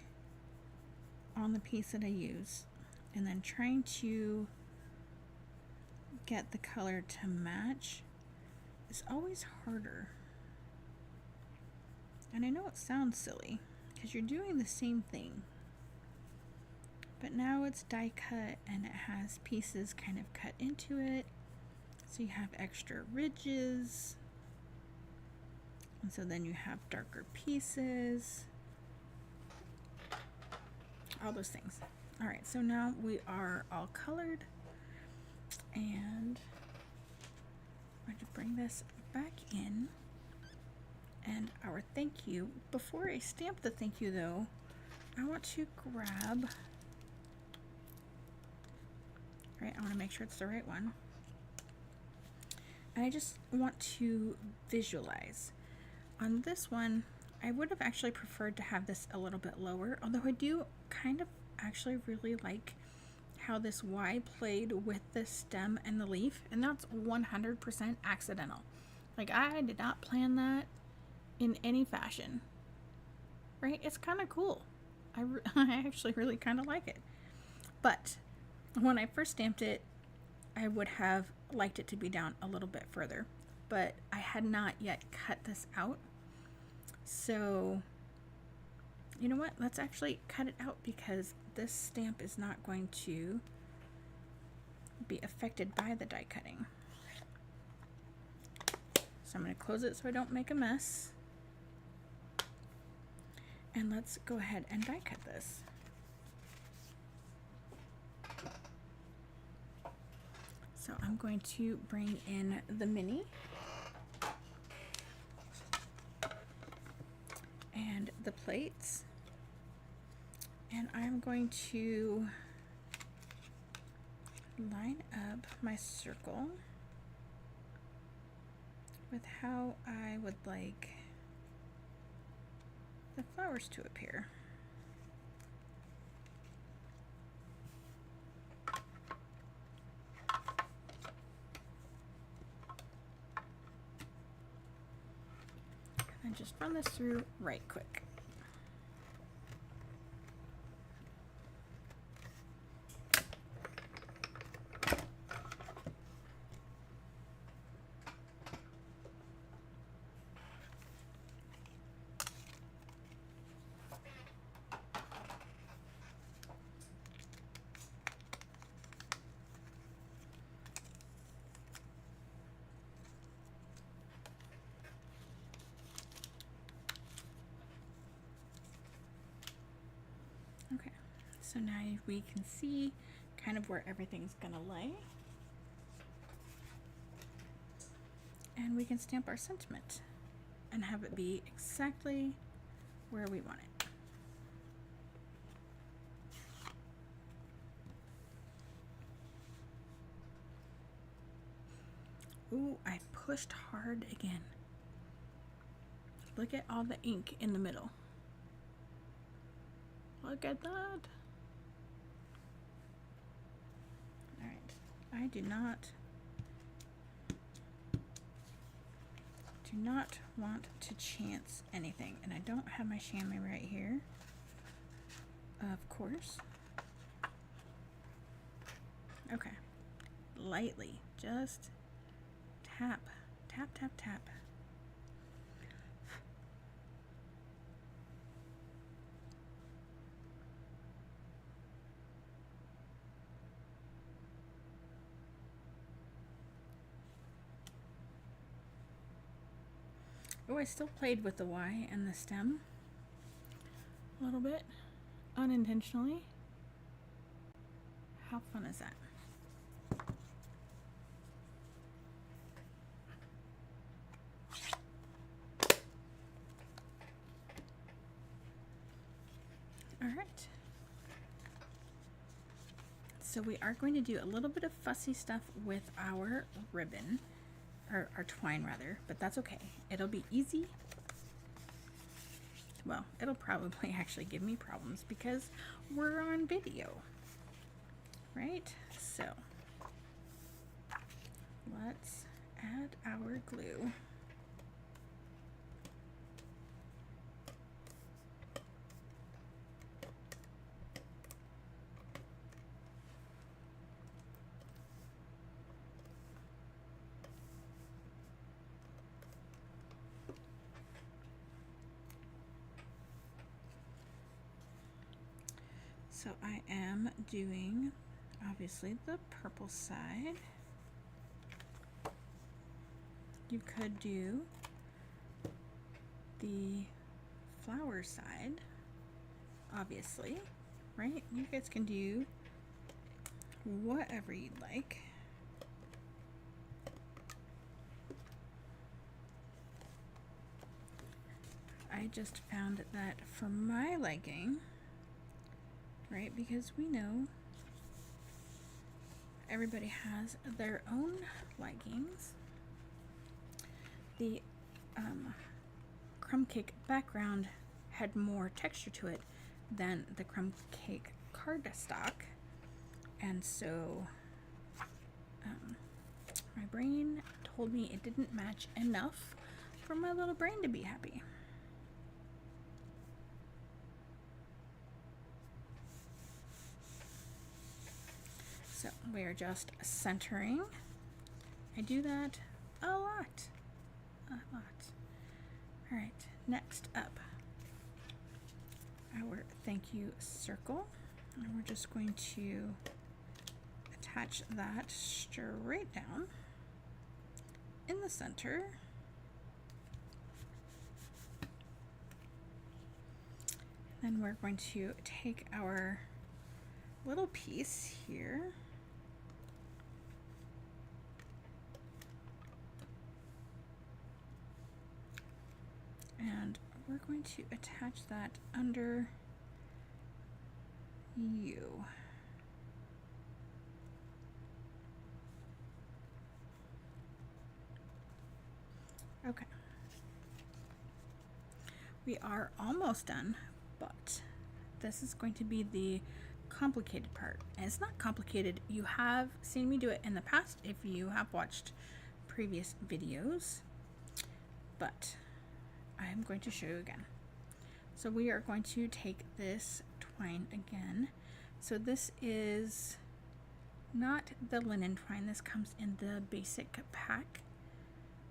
[SPEAKER 1] on the piece that I use. And then trying to get the color to match is always harder. And I know it sounds silly because you're doing the same thing, but now it's die cut and it has pieces kind of cut into it, so you have extra ridges, and so then you have darker pieces, all those things. All right, so now we are all colored, and I'm going to bring this back in. And our thank you. Before I stamp the thank you though, I want to grab, right, I want to make sure it's the right one. And I just want to visualize. On this one, I would have actually preferred to have this a little bit lower, although I do kind of actually really like how this Y played with the stem and the leaf, and that's 100% accidental. Like, I did not plan that in any fashion, right? It's kind of cool. I actually really kind of like it. But when I first stamped it, I would have liked it to be down a little bit further, but I had not yet cut this out. So you know what? Let's actually cut it out because this stamp is not going to be affected by the die cutting. So I'm going to close it so I don't make a mess. And let's go ahead and die cut this. So I'm going to bring in the mini and the plates, and I'm going to line up my circle with how I would like the flowers to appear. and just run this through right quick. Okay, so now we can see kind of where everything's gonna lay. And we can stamp our sentiment and have it be exactly where we want it. Ooh, I pushed hard again. Look at all the ink in the middle. Look at that. Alright, I do not want to chance anything, and I don't have my chamois right here, of course. Okay, lightly, just tap, tap, tap, tap. Oh, I still played with the Y and the stem a little bit, unintentionally. How fun is that? All right. So we are going to do a little bit of fussy stuff with our ribbon, or our twine rather, but that's okay. It'll be easy. Well, it'll probably actually give me problems because we're on video, right? So let's add our glue. So I am doing, obviously, the purple side. You could do the flower side, obviously, right? You guys can do whatever you'd like. I just found that for my liking, right, because we know everybody has their own likings, the crumb cake background had more texture to it than the crumb cake cardstock, and so my brain told me it didn't match enough for my little brain to be happy. So we are just centering. I do that a lot. All right, next up, our thank you circle. And we're just going to attach that straight down in the center. Then we're going to take our little piece here and we're going to attach that under you. Okay. We are almost done, but this is going to be the complicated part. And it's not complicated. You have seen me do it in the past if you have watched previous videos, but I'm going to show you again. So we are going to take this twine again. So this is not the linen twine. This comes in the basic pack,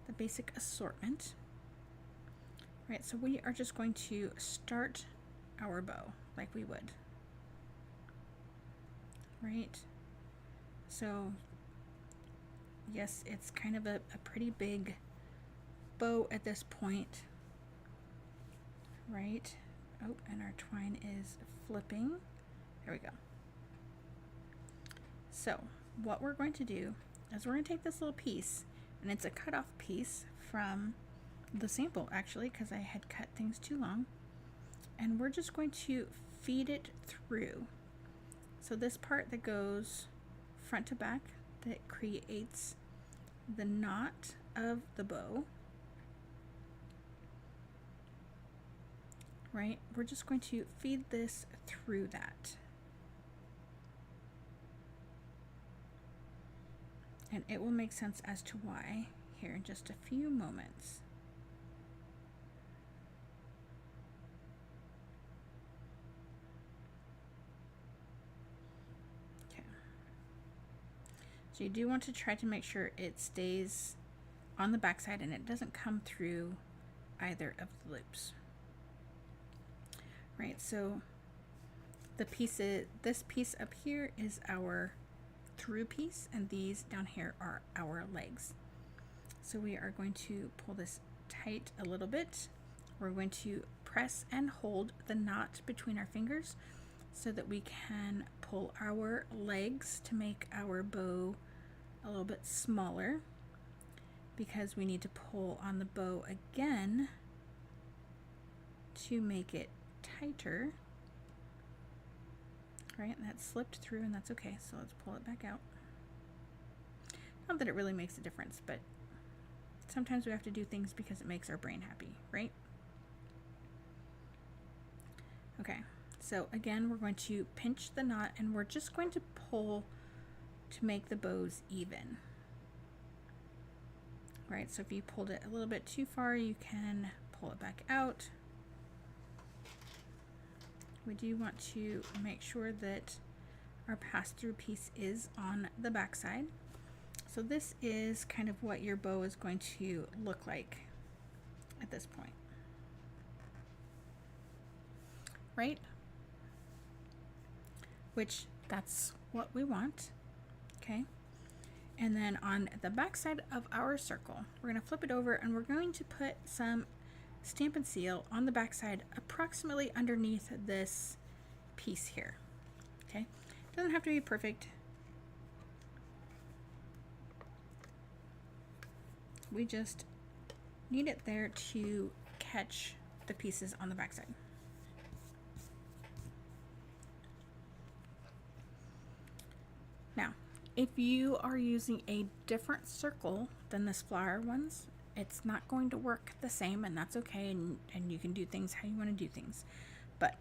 [SPEAKER 1] the basic assortment. Right, so we are just going to start our bow like we would. Right, so yes, it's kind of a pretty big bow at this point. Right, oh, and our twine is flipping. There we go. So what we're going to do is we're going to take this little piece, and it's a cut-off piece from the sample actually, because I had cut things too long, and we're just going to feed it through. So this part that goes front to back, that creates the knot of the bow, right? We're just going to feed this through that. And it will make sense as to why here in just a few moments. Okay. So you do want to try to make sure it stays on the back side and it doesn't come through either of the loops. Right, so the pieces, this piece up here is our through piece, and these down here are our legs. So we are going to pull this tight a little bit. We're going to press and hold the knot between our fingers so that we can pull our legs to make our bow a little bit smaller, because we need to pull on the bow again to make it tighter. Right, and that slipped through, and that's okay, so let's pull it back out. Not that it really makes a difference, but sometimes we have to do things because it makes our brain happy, right? Okay, so again, we're going to pinch the knot, and we're just going to pull to make the bows even. Right, so if you pulled it a little bit too far, you can pull it back out. We do want to make sure that our pass-through piece is on the back side. So this is kind of what your bow is going to look like at this point. Right? Which, that's what we want. Okay? And then on the back side of our circle, we're going to flip it over, and we're going to put some Stampin' Seal on the back side, approximately underneath this piece here. Okay, doesn't have to be perfect. We just need it there to catch the pieces on the back side. Now, if you are using a different circle than this flower ones, it's not going to work the same, and that's okay, and you can do things how you want to do things. But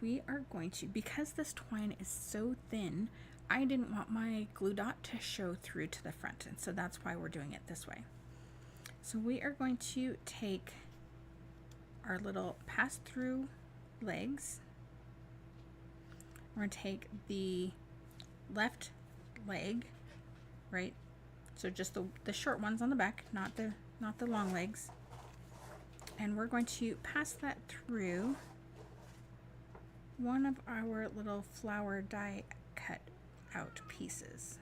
[SPEAKER 1] we are going to, because this twine is so thin, I didn't want my glue dot to show through to the front, and so that's why we're doing it this way. So we are going to take our little pass-through legs. We're going to take the left leg, right? So just the short ones on the back, not the long legs. And we're going to pass that through one of our little flower die cut out pieces.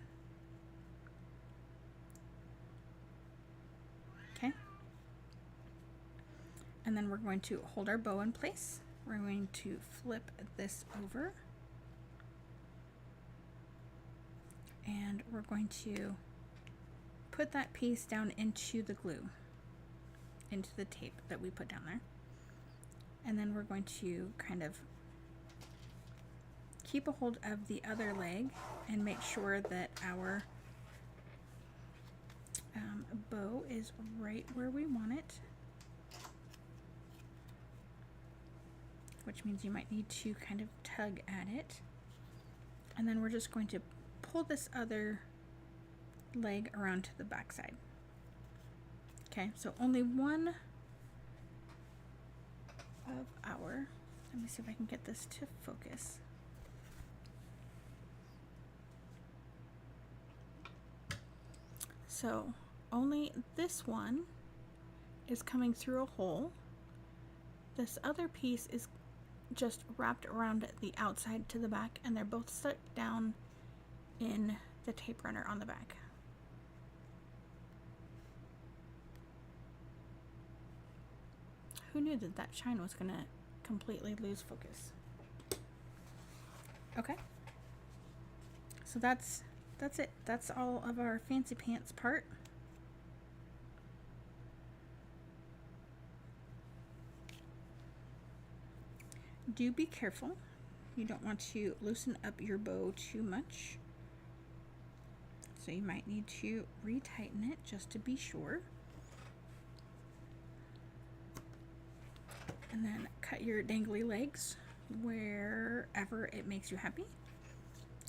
[SPEAKER 1] Okay. And then we're going to hold our bow in place. We're going to flip this over. And we're going to put that piece down into the glue, into the tape that we put down there. And then we're going to kind of keep a hold of the other leg and make sure that our bow is right where we want it, which means you might need to kind of tug at it. And then we're just going to pull this other leg around to the back side. Okay, so only one Let me see if I can get this to focus. So only this one is coming through a hole. This other piece is just wrapped around the outside to the back, and they're both stuck down in the tape runner on the back. Who knew that that shine was gonna completely lose focus? Okay, so that's it. That's all of our fancy pants part. Do be careful. You don't want to loosen up your bow too much. So you might need to retighten it just to be sure. And then cut your dangly legs wherever it makes you happy.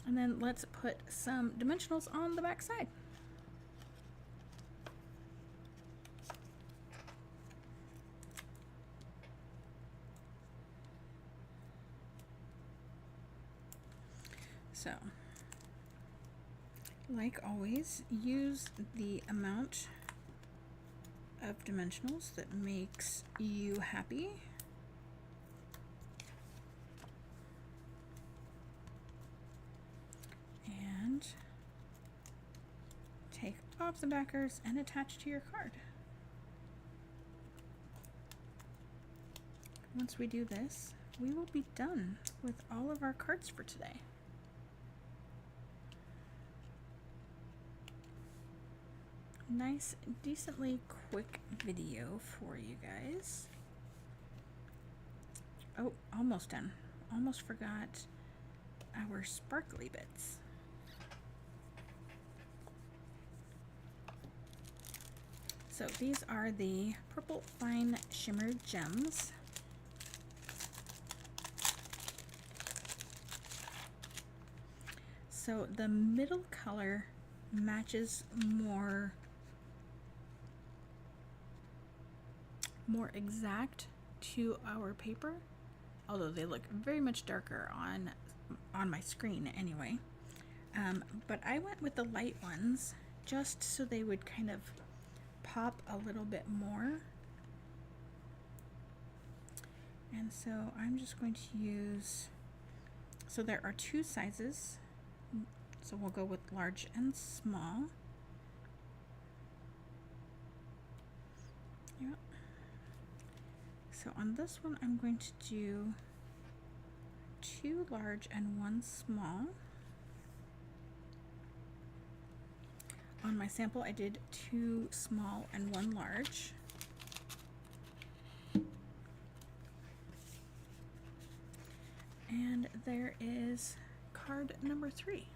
[SPEAKER 1] And then let's put some dimensionals on the back side. So, like always, use the amount of dimensionals that makes you happy. And take off the backers and attach to your card. Once we do this, we will be done with all of our cards for today. Nice, decently quick video for you guys. Oh, almost done. Almost forgot our sparkly bits. So these are the Purple Fine Shimmer Gems. So the middle color matches more exact to our paper, although they look very much darker on my screen anyway. But I went with the light ones just so they would kind of pop a little bit more. And so I'm just going to use, so there are two sizes, so we'll go with large and small. Yep. So on this one, I'm going to do 2 large and 1 small. On my sample, I did 2 small and 1 large. And there is card number 3.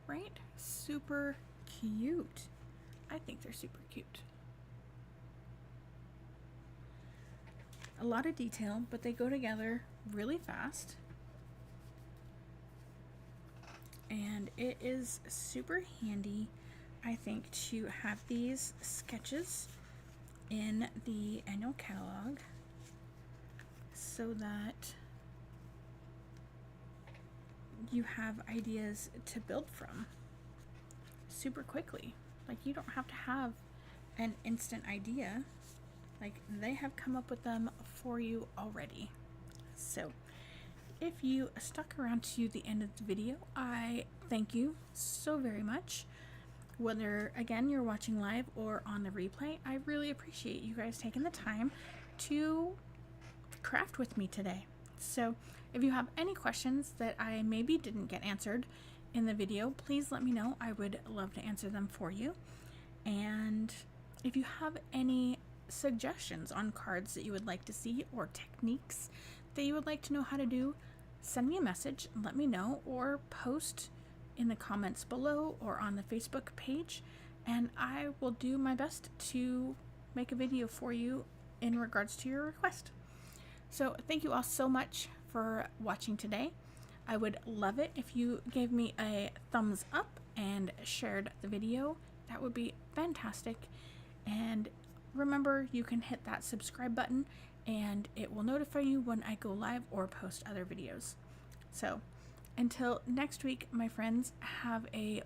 [SPEAKER 1] Right? Super cute. I think they're super cute. A lot of detail, but they go together really fast. And it is super handy, I think, to have these sketches in the annual catalog so that you have ideas to build from super quickly. Like, you don't have to have an instant idea. Like, they have come up with them for you already. So if you stuck around to the end of the video, I thank you so very much. Whether, again, you're watching live or on the replay, I really appreciate you guys taking the time to craft with me today. So if you have any questions that I maybe didn't get answered in the video, please let me know. I would love to answer them for you. And if you have any suggestions on cards that you would like to see or techniques that you would like to know how to do, send me a message and let me know, or post in the comments below or on the Facebook page, and I will do my best to make a video for you in regards to your request. So thank you all so much for watching today. I would love it if you gave me a thumbs up and shared the video. That would be fantastic. And remember, you can hit that subscribe button and it will notify you when I go live or post other videos. So until next week, my friends, have a